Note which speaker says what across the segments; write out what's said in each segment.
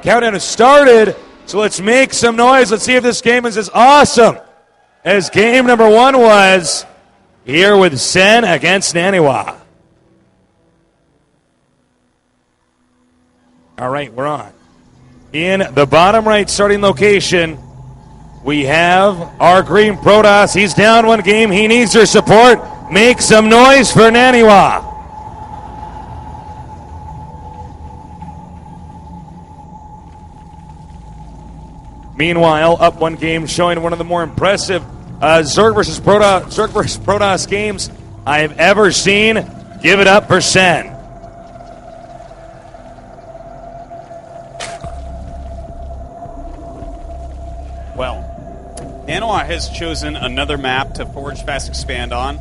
Speaker 1: countdown has started, so let's make some noise. Let's see if this game is as awesome as game number 1 was here with Sen against Naniwa. All right, we're on. In the bottom right starting location, we have our green Protoss. He's down 1 game. He needs your support. Make some noise for Naniwa. Meanwhile, up 1 game, showing one of the more impressive Zerg versus Protoss games I have ever seen. Give it up for Sen.
Speaker 2: Well, Naniwa has chosen another map to Forge Fast Expand on,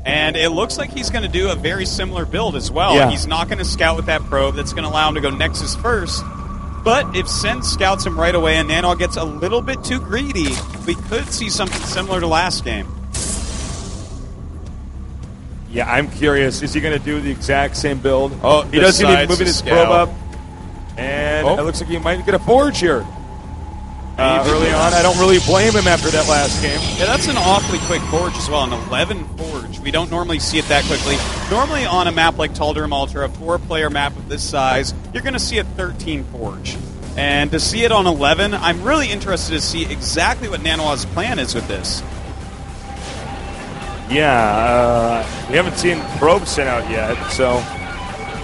Speaker 2: and it looks like he's going to do a very similar build as well.
Speaker 1: Yeah.
Speaker 2: He's not going to scout with that probe. That's going to allow him to go Nexus first. But if Sen scouts him right away and Naniwa gets a little bit too greedy, we could see something similar to last game.
Speaker 1: Yeah, I'm curious. Is he going to do the exact same build?
Speaker 2: Oh,
Speaker 1: he does seem to be moving his
Speaker 2: scout.
Speaker 1: probe up. And it looks like he might get a Forge here. Early on, I don't really blame him after that last game.
Speaker 2: Yeah, that's an awfully quick Forge as well, an 11 Forge. We don't normally see it that quickly. Normally on a map like Tal'Darim Ultra, a 4-player map of this size, you're going to see a 13 Forge. And to see it on 11, I'm really interested to see exactly what Naniwa's plan is with this.
Speaker 1: Yeah, we haven't seen probes sent out yet, so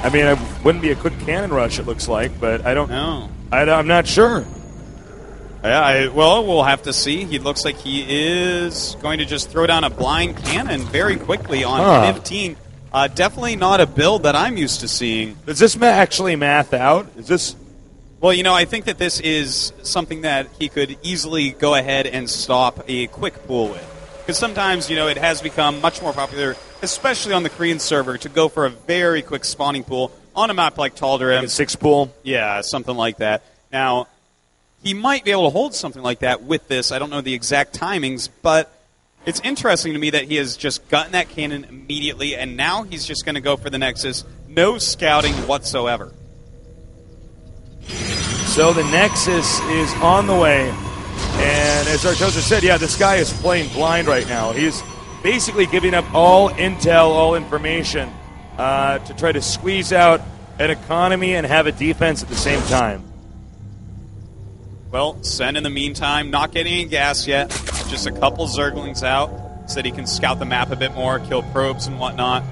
Speaker 1: I mean, it wouldn't be a quick cannon rush, it looks like, but I don't know. I'm not sure.
Speaker 2: Yeah, well, we'll have to see. He looks like he is going to just throw down a blind cannon very quickly on 15. Definitely not a build that I'm used to seeing.
Speaker 1: Does this actually math out? Is this?
Speaker 2: Well, you know, I think that this is something that he could easily go ahead and stop a quick pool with. Because sometimes, you know, it has become much more popular, especially on the Korean server, to go for a very quick spawning pool on a map like Tal'Darim.
Speaker 1: Like a 6 pool?
Speaker 2: Yeah, something like that. Now, he might be able to hold something like that with this. I don't know the exact timings, but it's interesting to me that he has just gotten that cannon immediately, and now he's just going to go for the Nexus. No scouting whatsoever.
Speaker 1: So the Nexus is on the way. And as Artosa said, yeah, this guy is playing blind right now. He's basically giving up all intel, all information to try to squeeze out an economy and have a defense at the same time.
Speaker 2: Well, Sen, in the meantime, not getting any gas yet. Just a couple Zerglings out so that he can scout the map a bit more, kill probes and whatnot.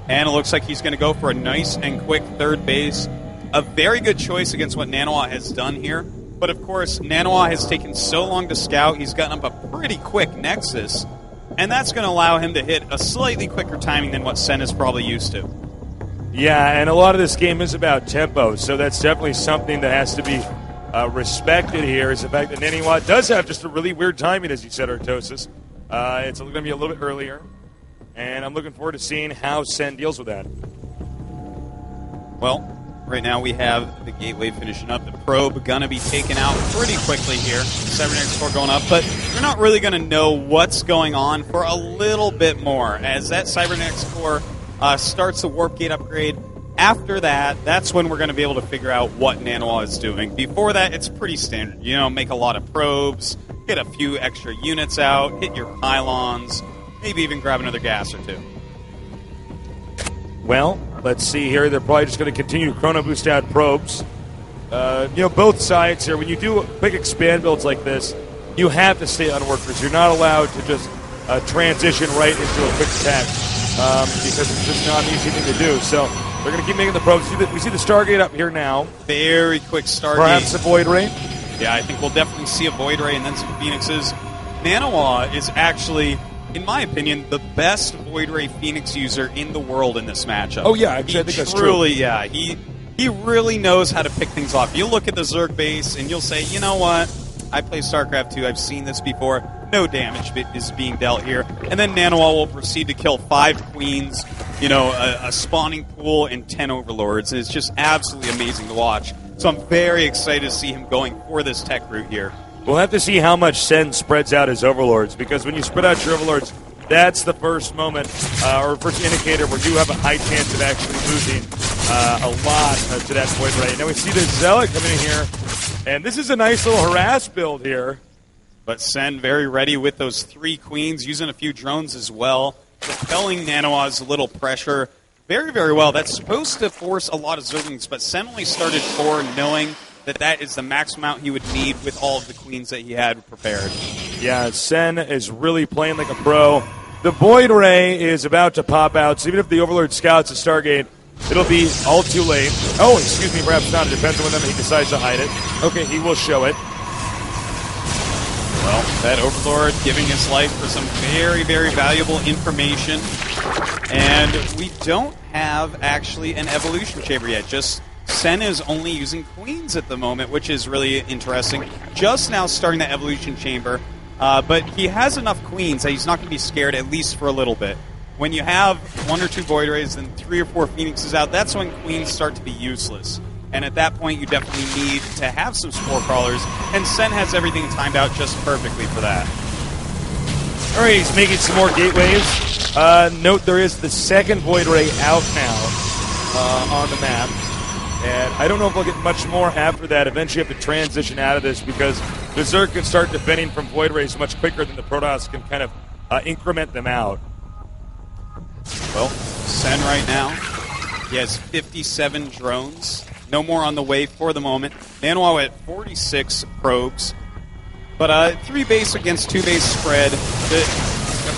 Speaker 2: And it looks like he's going to go for a nice and quick third base. A very good choice against what Naniwa has done here. But, of course, Naniwa has taken so long to scout, he's gotten up a pretty quick Nexus. And that's going to allow him to hit a slightly quicker timing than what Sen is probably used to.
Speaker 1: Yeah, and a lot of this game is about tempo, so that's definitely something that has to be respected here, is the fact that Naniwa does have just a really weird timing, as you said, Artosis. It's going to be a little bit earlier, and I'm looking forward to seeing how Sen deals with that.
Speaker 2: Well, right now we have the gateway finishing up. The probe going to be taken out pretty quickly here. Cybernetics score going up, but you're not really going to know what's going on for a little bit more. As that Cybernetics core starts the warp gate upgrade, after that, that's when we're going to be able to figure out what Naniwa is doing. Before that, it's pretty standard. You know, make a lot of probes, get a few extra units out, hit your pylons, maybe even grab another gas or two.
Speaker 1: Well, let's see here. They're probably just going to continue to chrono boost out probes. Both sides here, when you do quick expand builds like this, you have to stay on workers. You're not allowed to just transition right into a quick attack because it's just not an easy thing to do. So they're going to keep making the probes. We see the Stargate up here now.
Speaker 2: Very quick Stargate.
Speaker 1: Perhaps a Void Ray.
Speaker 2: Yeah, I think we'll definitely see a Void Ray and then some Phoenixes. Naniwa is actually, in my opinion, the best Void Ray Phoenix user in the world in this matchup.
Speaker 1: Oh, yeah, actually, I think that's true.
Speaker 2: Yeah, he really knows how to pick things off. You'll look at the Zerg base and you'll say, you know what? I play StarCraft 2. I've seen this before. No damage is being dealt here. And then Naniwa will proceed to kill 5 queens, a spawning pool, and 10 overlords. And it's just absolutely amazing to watch. So I'm very excited to see him going for this tech route here.
Speaker 1: We'll have to see how much Sen spreads out his overlords, because when you spread out your overlords, that's the first moment or first indicator where you have a high chance of actually losing a lot to that Void Ray. Now we see the Zealot coming in here. And this is a nice little harass build here.
Speaker 2: But Sen very ready with those 3 queens, using a few drones as well, repelling Naniwa's little pressure very, very well. That's supposed to force a lot of Zerglings, but Sen only started 4, knowing that that is the max amount he would need with all of the queens that he had prepared.
Speaker 1: Yeah, Sen is really playing like a pro. The Void Ray is about to pop out, so even if the Overlord scouts a Stargate, it'll be all too late. Oh, excuse me, perhaps not. It depends on whether he decides to hide it. Okay, he will show it.
Speaker 2: Well, that Overlord giving his life for some very, very valuable information. And we don't have actually an evolution chamber yet. Just Sen is only using queens at the moment, which is really interesting. Just now starting the evolution chamber. But he has enough queens that he's not going to be scared, at least for a little bit. When you have 1 or 2 Void Rays and 3 or 4 Phoenixes out, that's when queens start to be useless. And at that point, you definitely need to have some Spore Crawlers, and Sen has everything timed out just perfectly for that.
Speaker 1: All right, he's making some more gateways. Note there is the second Void Ray out now on the map. And I don't know if we'll get much more after that. Eventually you have to transition out of this because the Zerg can start defending from Void Rays much quicker than the Protoss can kind of increment them out.
Speaker 2: Well, Sen right now, he has 57 drones. No more on the way for the moment. Naniwa at 46 probes. But 3 base against 2 base spread, the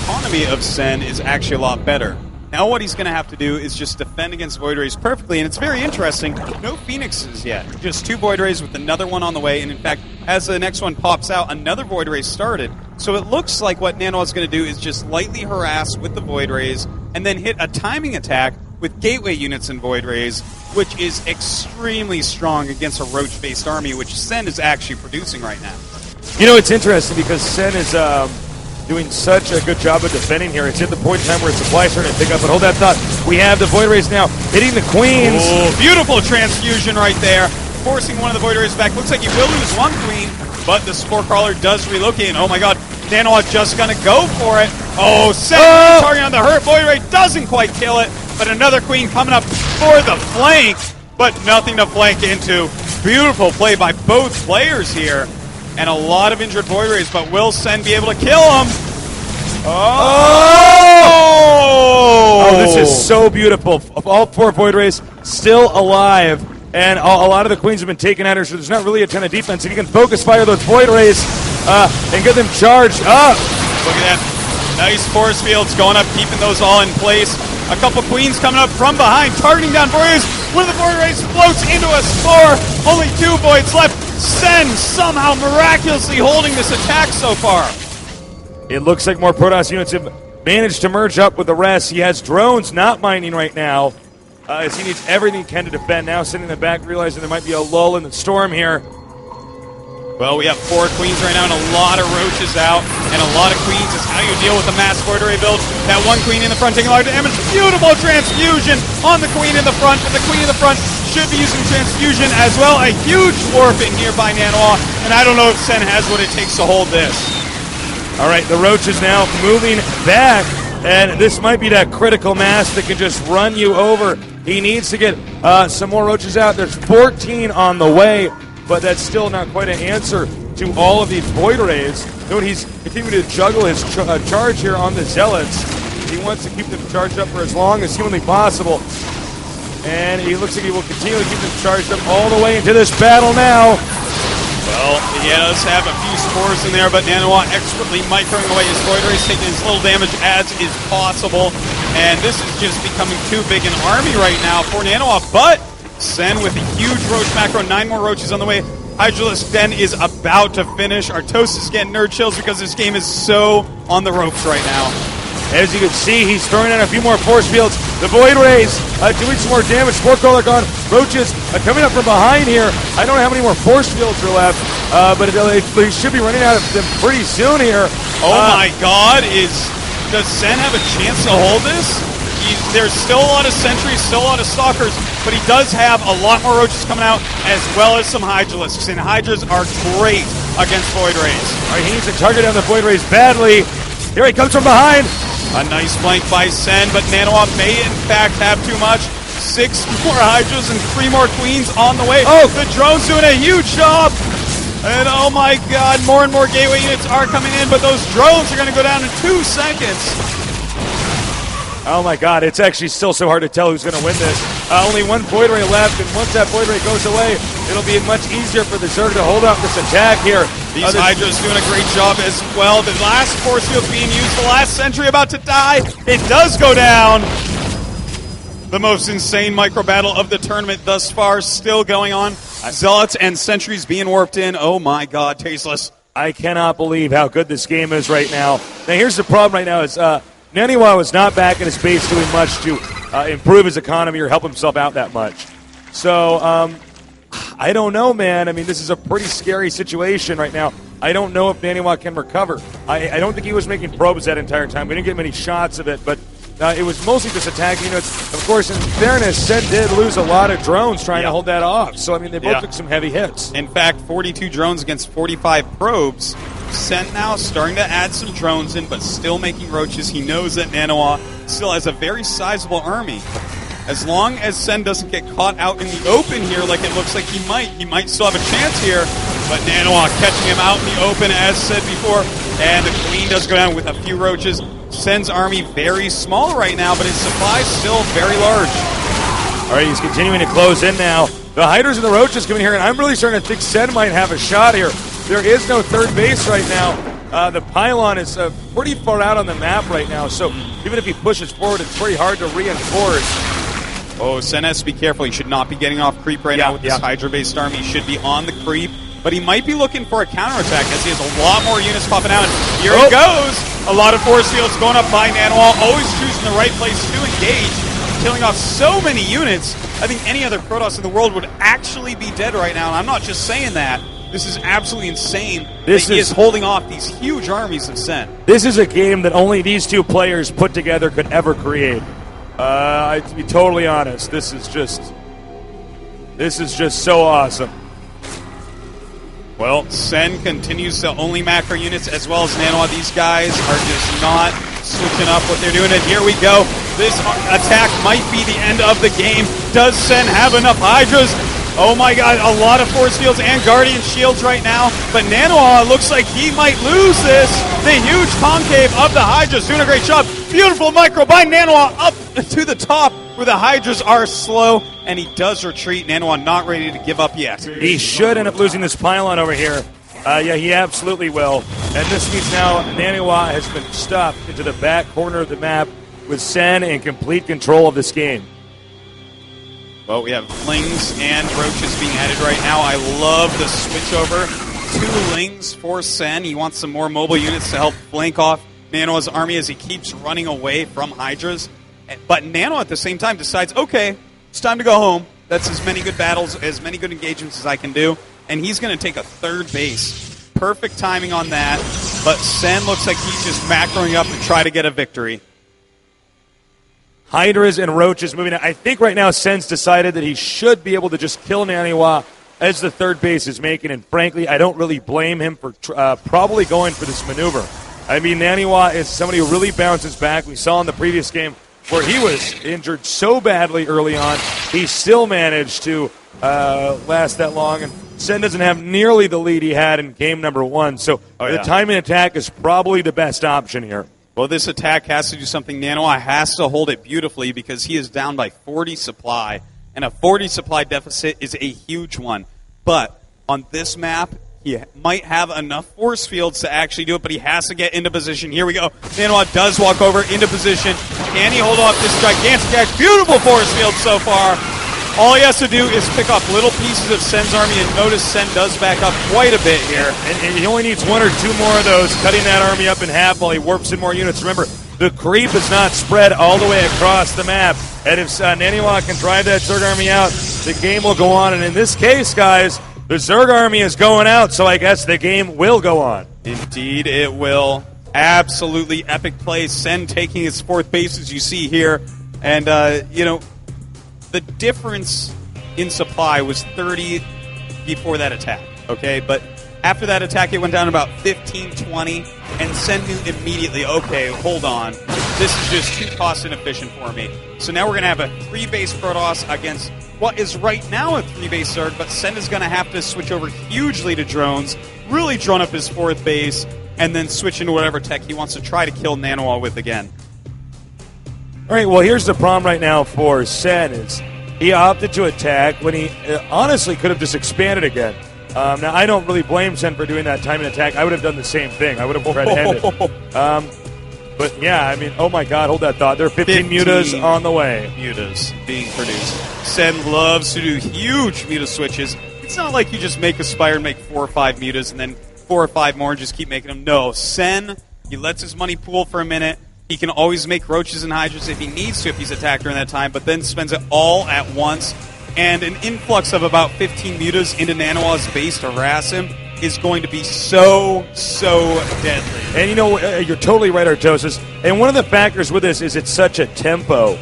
Speaker 2: economy of Sen is actually a lot better. Now what he's going to have to do is just defend against Void Rays perfectly, and it's very interesting. No Phoenixes yet. Just 2 Void Rays with another one on the way, and in fact, as the next one pops out, another Void Ray started. So it looks like what Naniwa's going to do is just lightly harass with the Void Rays, and then hit a timing attack with Gateway units and Void Rays, which is extremely strong against a Roach-based army, which Sen is actually producing right now.
Speaker 1: You know, it's interesting because Sen is doing such a good job of defending here. It's at the point in time where supply's starting to pick up, but hold that thought. We have the Void Rays now hitting the Queens.
Speaker 2: Oh, beautiful transfusion right there, forcing one of the Void Rays back. Looks like he will lose 1 Queen, but the Spore Crawler does relocate, and oh my god, Naniwa just gonna go for it. Oh, second target on the hurt. Void Ray doesn't quite kill it, but another Queen coming up for the flank, but nothing to flank into. Beautiful play by both players here. And a lot of injured Void Rays, but will Sen be able to kill him?
Speaker 1: Oh, this is so beautiful. All 4 Void Rays still alive, and a lot of the Queens have been taken out here, so there's not really a ton of defense. If you can focus fire those Void Rays and get them charged up.
Speaker 2: Look at that. Nice force fields going up, keeping those all in place. A couple Queens coming up from behind, targeting down Void Rays. One of the Void Rays floats into a Spore. Only 2 Voids left. Sen somehow miraculously holding this attack so far.
Speaker 1: It looks like more Protoss units have managed to merge up with the rest. He has drones not mining right now, as he needs everything he can to defend. Now sitting in the back, realizing there might be a lull in the storm here.
Speaker 2: Well, we have 4 Queens right now and a lot of Roaches out, and a lot of Queens is how you deal with the mass Void Ray build. That 1 Queen in the front taking a lot of damage. Beautiful transfusion on the Queen in the front, but the Queen in the front should be using transfusion as well. A huge warp in here by Naniwa, and I don't know if Sen has what it takes to hold this.
Speaker 1: All right, the Roach is now moving back, and this might be that critical mass that can just run you over. He needs to get some more Roaches out. There's 14 on the way, but that's still not quite an answer to all of these Void Rays. Note he's continuing to juggle his charge here on the Zealots. He wants to keep them charged up for as long as humanly possible. And he looks like he will continue to keep them charged up all the way into this battle now.
Speaker 2: Well, he does have a few spores in there, but Naniwa expertly microing away his Void Rays, taking as little damage as is possible. And this is just becoming too big an army right now for Naniwa, but Sen with a huge Roach macro, 9 more Roaches on the way. Hydralisk Den is about to finish. Artos is getting nerd chills because this game is so on the ropes right now.
Speaker 1: As you can see, he's throwing out a few more force fields. The Void Rays doing some more damage. Spore Crawler gone. Roaches coming up from behind here. I don't know how many more force fields are left, but they should be running out of them pretty soon here.
Speaker 2: Oh my god, does Sen have a chance to hold this? There's still a lot of sentries, still a lot of stalkers, but he does have a lot more Roaches coming out, as well as some Hydralisks, and Hydras are great against Void Rays.
Speaker 1: All right, he needs to target down the Void Rays badly. Here he comes from behind.
Speaker 2: A nice flank by Sen, but Naniwa may in fact have too much. 6 more Hydras and 3 more Queens on the way.
Speaker 1: Oh,
Speaker 2: the drone's doing a huge job. And oh my god, more and more gateway units are coming in, but those drones are going to go down in 2 seconds.
Speaker 1: Oh my god, it's actually still so hard to tell who's going to win this. Only one void ray left, and once that void ray goes away, it'll be much easier for the Zerg to hold off this attack here.
Speaker 2: These Hydras doing a great job as well. The last force field's being used, the last sentry about to die. It does go down. The most insane micro battle of the tournament thus far still going on. Zealots and sentries being warped in. Oh my god, tasteless.
Speaker 1: I cannot believe how good this game is right now. Now here's the problem right now is Naniwa was not back in his base doing much to improve his economy or help himself out that much. So, I don't know, man. I mean, this is a pretty scary situation right now. I don't know if Naniwa can recover. I don't think he was making probes that entire time. We didn't get many shots of it, but it was mostly just attacking units. Of course, in fairness, Sen did lose a lot of drones trying to hold that off. So, I mean, they both took some heavy hits.
Speaker 2: In fact, 42 drones against 45 probes. Sen now starting to add some drones in, but still making roaches. He knows that Naniwa still has a very sizable army. As long as Sen doesn't get caught out in the open here, like it looks like he might still have a chance here. But Naniwa catching him out in the open, as said before. And the Queen does go down with a few roaches. Sen's army very small right now, but his supply still very large.
Speaker 1: All right, he's continuing to close in now. The Hydras and the Roaches coming here, and I'm really starting to think Sen might have a shot here. There is no third base right now. The pylon is pretty far out on the map right now, so even if he pushes forward, it's pretty hard to reinforce.
Speaker 2: Oh, Sen has to be careful. He should not be getting off creep right now with this Hydra-based army. He should be on the creep, but he might be looking for a counterattack as he has a lot more units popping out. And here he goes! A lot of force fields going up by Naniwa, always choosing the right place to engage, killing off so many units. I think any other Protoss in the world would actually be dead right now, and I'm not just saying that. This is absolutely insane. He is holding off these huge armies of Sen.
Speaker 1: This is a game that only these two players put together could ever create. To be totally honest, this is just so awesome.
Speaker 2: Well, Sen continues to only macro units as well as Naniwa. These guys are just not switching up what they're doing. And here we go. This attack might be the end of the game. Does Sen have enough Hydras? Oh my god, a lot of force fields and guardian shields right now. But Naniwa looks like he might lose this. The huge concave of the Hydras doing a great job. Beautiful micro by Naniwa up to the top where the Hydras are slow. And he does retreat. Naniwa not ready to give up yet.
Speaker 1: He should end up losing this pylon over here. Yeah, he absolutely will. And this means now Naniwa has been stuffed into the back corner of the map with Sen in complete control of this game.
Speaker 2: Well, we have Lings and Roaches being added right now. I love the switch over. 2 Lings for Sen. He wants some more mobile units to help flank off Naniwa's army as he keeps running away from Hydras. But Naniwa at the same time decides, okay, it's time to go home. That's as many good battles, as many good engagements as I can do. And he's going to take a third base. Perfect timing on that. But Sen looks like he's just macroing up to try to get a victory.
Speaker 1: Hydras and Roaches moving out. I think right now Sen's decided that he should be able to just kill Naniwa as the third base is making, and frankly, I don't really blame him for probably going for this maneuver. I mean, Naniwa is somebody who really bounces back. We saw in the previous game where he was injured so badly early on, he still managed to last that long, and Sen doesn't have nearly the lead he had in game number 1, so the timing attack is probably the best option here.
Speaker 2: Well, this attack has to do something. Naniwa has to hold it beautifully because he is down by 40 supply, and a 40 supply deficit is a huge one. But on this map, he might have enough force fields to actually do it, but he has to get into position. Here we go. Naniwa does walk over into position. Can he hold off this gigantic attack? Beautiful force field so far. All he has to do is pick up little pieces of Sen's army, and notice Sen does back up quite a bit here.
Speaker 1: And he only needs 1 or 2 more of those, cutting that army up in half while he warps in more units. Remember, the creep is not spread all the way across the map. And if Naniwa can drive that Zerg army out, the game will go on. And in this case, guys, the Zerg army is going out, so I guess the game will go on.
Speaker 2: Indeed, it will. Absolutely epic play. Sen taking his 4th base, as you see here. And, the difference in supply was 30 before that attack, okay? But After that attack, it went down about 15-20, and Sen knew immediately, okay, hold on. This is just too cost inefficient for me. So now we're going to have a 3-base Protoss against what is right now a 3-base Zerg, but Sen is going to have to switch over hugely to drones, really drone up his 4th base, and then switch into whatever tech he wants to try to kill Naniwa with again.
Speaker 1: All right, well, here's the problem right now for Sen is he opted to attack when he honestly could have just expanded again. Now, I don't really blame Sen for doing that time and attack. I would have done the same thing. I would have red-handed. But, yeah, I mean, oh, my God, hold that thought. There are 15 mutas on the way.
Speaker 2: Mutas being produced. Sen loves to do huge muta switches. It's not like you just make a Spire and make 4 or 5 mutas and then 4 or 5 more and just keep making them. No, Sen, he lets his money pool for a minute. He can always make Roaches and Hydras if he needs to, if he's attacked during that time, but then spends it all at once. And an influx of about 15 mutas into Naniwa's base to harass him is going to be so deadly.
Speaker 1: And you know, you're totally right, Artosis. And one of the factors with this is it's such a tempo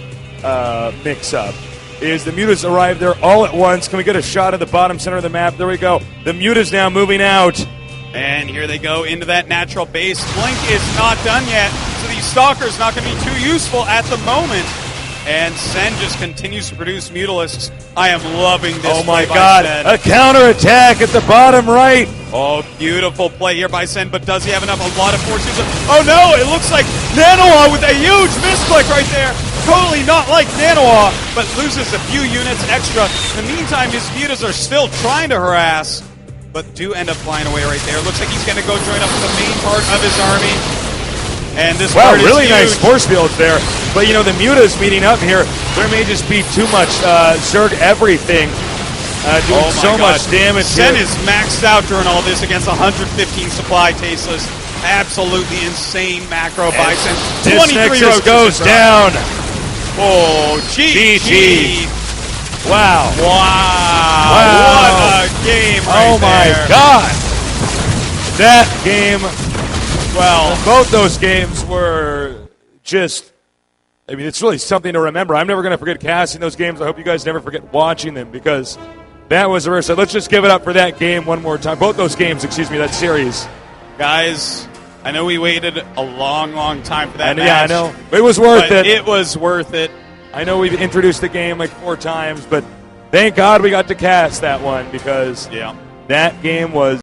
Speaker 1: mix-up. Is the mutas arrive there all at once. Can we get a shot at the bottom center of the map? There we go. The mutas now moving out.
Speaker 2: And here they go into that natural base. Blink is not done yet, so these Stalkers not going to be too useful at the moment. And Sen just continues to produce Mutalisks. I am loving this.
Speaker 1: Oh my
Speaker 2: play
Speaker 1: God!
Speaker 2: by Sen.
Speaker 1: A counterattack at the bottom right.
Speaker 2: Oh, beautiful play here by Sen, but does he have enough? A lot of forces. Oh no! It looks like Naniwa with a huge misclick right there. Totally not like Naniwa, but loses a few units extra. In the meantime, his mutas are still trying to harass, but do end up flying away right there. Looks like he's going to go join up with the main part of his army. And this part
Speaker 1: really
Speaker 2: is
Speaker 1: nice
Speaker 2: huge.
Speaker 1: force fields there. But, you know, the mutas meeting up here, there may just be too much Zerg everything doing so much damage
Speaker 2: Sen
Speaker 1: here.
Speaker 2: is maxed out during all this against 115 supply Tasteless. Absolutely insane macro by Sen.
Speaker 1: This Nexus goes down.
Speaker 2: Oh, GG.
Speaker 1: Wow.
Speaker 2: What a game right
Speaker 1: Oh, my
Speaker 2: there.
Speaker 1: God. That game, well, both those games were just, I mean, it's really something to remember. I'm never going to forget casting those games. I hope you guys never forget watching them because that was a rare set. Let's just give it up for that game one more time. Both those games, that series.
Speaker 2: Guys, I know we waited a long time for that match.
Speaker 1: Yeah, I know. It was worth it.
Speaker 2: It was worth it.
Speaker 1: I know we've introduced the game like 4 times, but thank God we got to cast that one because that game was